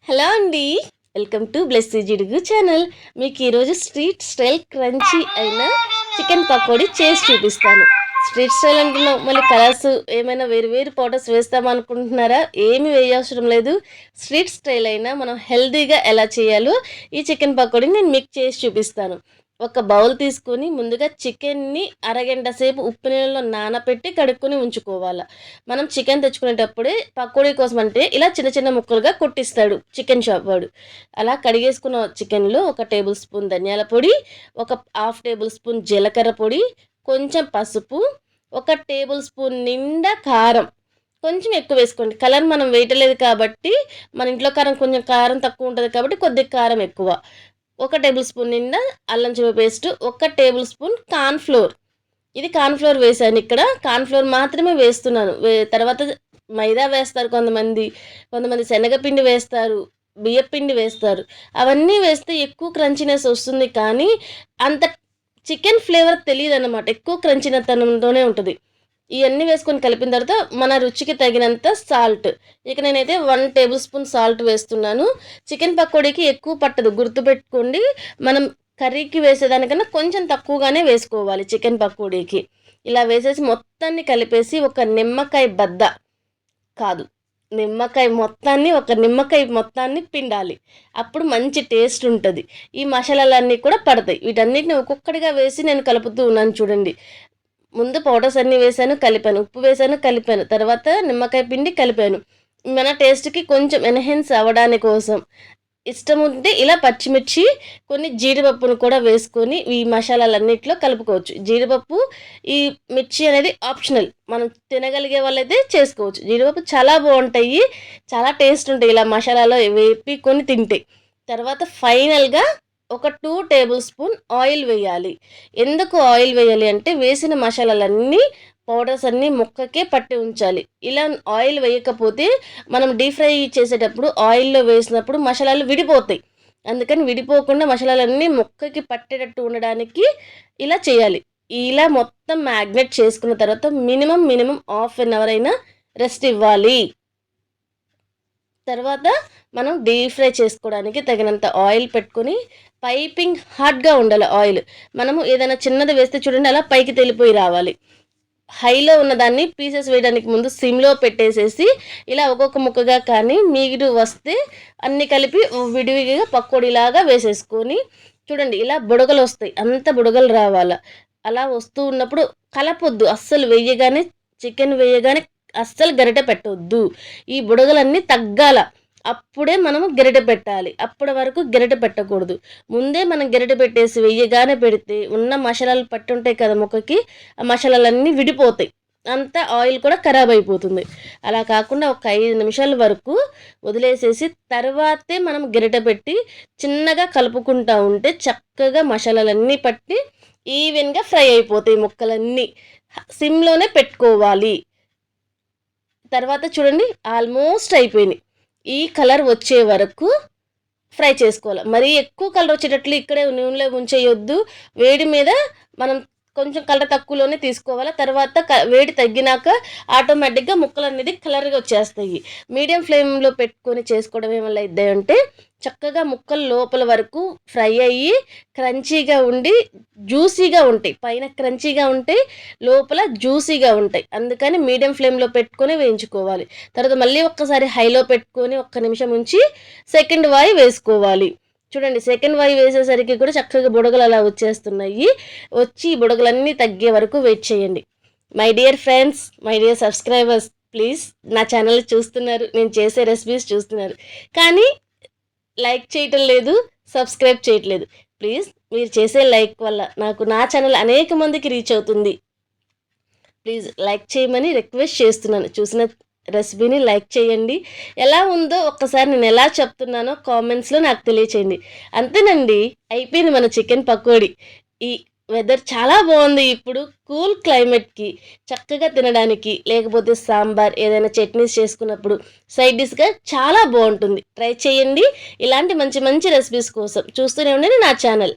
Hello అండి. Welcome to Blessy జిడుగు channel. మీకు ఈరోజు స్ట్రీట్ స్టైల్ క్రంచీ అయిన చికెన్ పకోడీ చేసి చూపిస్తాను. స్ట్రీట్ స్టైల్ అంటున్నాం, మళ్ళీ కలర్స్ ఏమైనా వేరు వేరు పౌడర్స్ వేస్తామనుకుంటున్నారా? ఏమి వేయవసరం లేదు. స్ట్రీట్ స్టైల్ అయినా మనం హెల్తీగా ఎలా చేయాలో ఈ చికెన్ పకోడీని నేను మీకు చేసి చూపిస్తాను. ఒక బౌల్ తీసుకొని ముందుగా చికెన్ని అరగంట సేపు ఉప్పు నీళ్ళలో నానబెట్టి కడుక్కొని ఉంచుకోవాలి. మనం చికెన్ తెచ్చుకునేటప్పుడే పకోడీ కోసం అంటే ఇలా చిన్న చిన్న ముక్కలుగా కొట్టిస్తాడు చికెన్ షాప్ వాడు. అలా కడిగేసుకున్న చికెన్లో 1 టేబుల్ స్పూన్ ధనియాల పొడి, ఒక హాఫ్ టేబుల్ స్పూన్ జీలకర్ర పొడి, కొంచెం పసుపు, 1 టేబుల్ స్పూన్ నిండా కారం, కొంచెం ఎక్కువ వేసుకోండి. కలర్ మనం వేయట్లేదు కాబట్టి, మన ఇంట్లో కారం కొంచెం కారం తక్కువ ఉంటుంది కాబట్టి కొద్దిగా కారం ఎక్కువ. 1 టేబుల్ స్పూన్ నిండా అల్లం చిల్లి పేస్ట్, 1 టేబుల్ స్పూన్ కార్న్‌ఫ్లోర్. ఇది కార్న్‌ఫ్లోర్ వేశాను ఇక్కడ. కార్న్‌ఫ్లోర్ మాత్రమే వేస్తున్నాను. తర్వాత మైదా వేస్తారు కొంతమంది, కొంతమంది శనగపిండి వేస్తారు, బియ్యపిండి వేస్తారు. అవన్నీ వేస్తే ఎక్కువ క్రంచీనెస్ వస్తుంది కానీ అంత చికెన్ ఫ్లేవర్ తెలీదనమాట. ఎక్కువ క్రంచీనెతనంతోనే ఉంటది. ఇయన్నీ వేసుకొని కలిపిన తర్వాత మన రుచికి తగినంత సాల్ట్. ఇక నేనైతే 1 టేబుల్ స్పూన్ సాల్ట్ వేస్తున్నాను. చికెన్ పకోడీకి ఎక్కువ పట్టదు, గుర్తుపెట్టుకోండి. మనం కర్రీకి వేసేదానికన్నా కొంచెం తక్కువగానే వేసుకోవాలి చికెన్ పకోడీకి. ఇలా వేసేసి మొత్తాన్ని కలిపేసి ఒక నిమ్మకాయ బద్ద కాదు, నిమ్మకాయ మొత్తాన్ని పిండాలి. అప్పుడు మంచి టేస్ట్ ఉంటుంది. ఈ మసాలాలన్నీ కూడా పడతాయి. వీటన్నిటిని ఒక్కొక్కటిగా వేసి నేను కలుపుతూ ఉన్నాను చూడండి. ముందు పౌడర్స్ అన్నీ వేసాను, కలిపాను. ఉప్పు వేసాను, కలిపాను. తర్వాత నిమ్మకాయ పిండి కలిపాను. మన టేస్ట్‌కి కొంచెం ఎన్హాన్స్ అవ్వడాని కోసం. ఇష్టం ఉంటే ఇలా పచ్చిమిర్చి, కొన్ని జీడిపప్పును కూడా వేసుకొని ఈ మసాలాలన్నిటిలో కలుపుకోవచ్చు. జీడిపప్పు, ఈ మిర్చి అనేది ఆప్షనల్. మనం తినగలిగే వాళ్ళైతే చేసుకోవచ్చు. జీడిపప్పు చాలా బావుంటాయి. చాలా టేస్ట్ ఉంటాయి ఇలా మసాలాలో వేపుకొని తింటే. తర్వాత ఫైనల్‌గా ఒక 2 టేబుల్ స్పూన్ ఆయిల్ వేయాలి. ఎందుకు ఆయిల్ వేయాలి అంటే వేసిన మసాలాలన్నీ, పౌడర్స్ అన్నీ ముక్కకే పట్టి ఉంచాలి. ఇలా ఆయిల్ వేయకపోతే మనం డీప్ ఫ్రై చేసేటప్పుడు ఆయిల్‌లో వేసినప్పుడు మసాలాలు విడిపోతాయి. అందుకని విడిపోకుండా మసాలాలన్నీ ముక్కకి పట్టేటట్టు ఉండడానికి ఇలా చేయాలి. ఇలా మొత్తం మ్యాగ్నేట్ చేసుకున్న తర్వాత మినిమమ్ హాఫ్ అన్ అవర్ అయినా రెస్ట్ ఇవ్వాలి. తర్వాత మనం డీప్ ఫ్రై చేసుకోవడానికి తగినంత ఆయిల్ పెట్టుకొని, పైపింగ్ హాట్‌గా ఉండాలి ఆయిల్. మనము ఏదైనా చిన్నది వేస్తే చూడండి అలా పైకి తేలిపోయి రావాలి. హైలో ఉన్నదాన్ని పీసెస్ వేయడానికి ముందు సిమ్‌లో పెట్టేసేసి ఇలా ఒక్కొక్క ముక్కగా కానీ మీగడ వస్తే అన్నీ కలిపి విడివిడిగా పకోడీలాగా వేసేసుకొని చూడండి ఇలా బుడగలొస్తాయి. అంత బుడగలు రావాల. అలా వస్తూ ఉన్నప్పుడు కలపొద్దు. అస్సలు చికెన్ వేయగానే అస్సలు గరిటె పెట్టొద్దు. ఈ బుడగలన్నీ తగ్గాల. అప్పుడే మనము గరిటె పెట్టాలి. అప్పటి వరకు గరిటె పెట్టకూడదు. ముందే మనం గరిటె పెట్టేసి వెయ్యగానే పెడితే ఉన్న మసాలాలు పట్టుంటాయి కదా ముక్కకి, ఆ మసాలాలన్నీ విడిపోతాయి. అంతా ఆయిల్ కూడా ఖరాబ్ అయిపోతుంది. అలా కాకుండా ఒక 5 నిమిషాల వరకు వదిలేసేసి తర్వాతే మనం గరిటె పెట్టి చిన్నగా కలుపుకుంటా ఉంటే చక్కగా మసాలాలన్నీ పట్టి ఈవెన్‌గా ఫ్రై అయిపోతాయి ముక్కలన్నీ. సిమ్‌లోనే పెట్టుకోవాలి. తర్వాత చూడండి ఆల్మోస్ట్ అయిపోయినాయి. ఈ కలర్ వచ్చే వరకు ఫ్రై చేసుకోవాలి. మరీ ఎక్కువ కలర్ వచ్చేటట్లు ఇక్కడే నూనెలో ఉంచేయొద్దు. వేడి మీద మనం కొంచెం కలర్ తక్కువలోనే తీసుకోవాలి. తర్వాత వేడి తగ్గినాక ఆటోమేటిక్‌గా ముక్కలనేది కలర్‌గా వచ్చేస్తాయి. మీడియం ఫ్లేమ్‌లో పెట్టుకొని చేసుకోవడం వల్ల అయిద్దంటే చక్కగా ముక్కలు లోపల వరకు ఫ్రై అయ్యి క్రంచీగా ఉండి జ్యూసీగా ఉంటాయి. పైన క్రంచీగా ఉంటాయి, లోపల జ్యూసీగా ఉంటాయి. అందుకని మీడియం ఫ్లేమ్‌లో పెట్టుకొని వేయించుకోవాలి. తర్వాత మళ్ళీ ఒక్కసారి హైలో పెట్టుకొని ఒక్క నిమిషం ఉంచి సెకండ్ వాయి వేసుకోవాలి. చూడండి సెకండ్ వాయి వేసేసరికి కూడా చక్కగా బుడగలు అలా వచ్చేస్తున్నాయి. వచ్చి ఈ బుడగలన్నీ తగ్గే వరకు వెయిట్ చేయండి. My dear friends, my dear subscribers, please నా ఛానల్ చూస్తున్నారు, నేను చేసే రెసిపీస్ చూస్తున్నారు. కానీ లైక్ చేయటం లేదు, సబ్స్క్రైబ్ చేయట్లేదు. ప్లీజ్ మీరు చేసే లైక్ వల్ల నా ఛానల్ అనేక మందికి రీచ్ అవుతుంది. ప్లీజ్ లైక్ చేయమని రిక్వెస్ట్ చేస్తున్నాను. చూసిన రెసిపీని లైక్ చేయండి. ఎలా ఉందో ఒక్కసారి నేను ఎలా చెప్తున్నానో కామెంట్స్‌లో నాకు తెలియచేయండి. అంతేనండి, అయిపోయింది మన చికెన్ పకోడీ. ఈ వెదర్ చాలా బాగుంది ఇప్పుడు. కూల్ క్లైమేట్‌కి చక్కగా తినడానికి, లేకపోతే సాంబార్ ఏదైనా చట్నీస్ చేసుకున్నప్పుడు సైడ్ డిష్‌గా చాలా బాగుంటుంది. ట్రై చేయండి. ఇలాంటి మంచి మంచి రెసిపీస్ కోసం చూస్తూనే ఉండండి నా ఛానల్.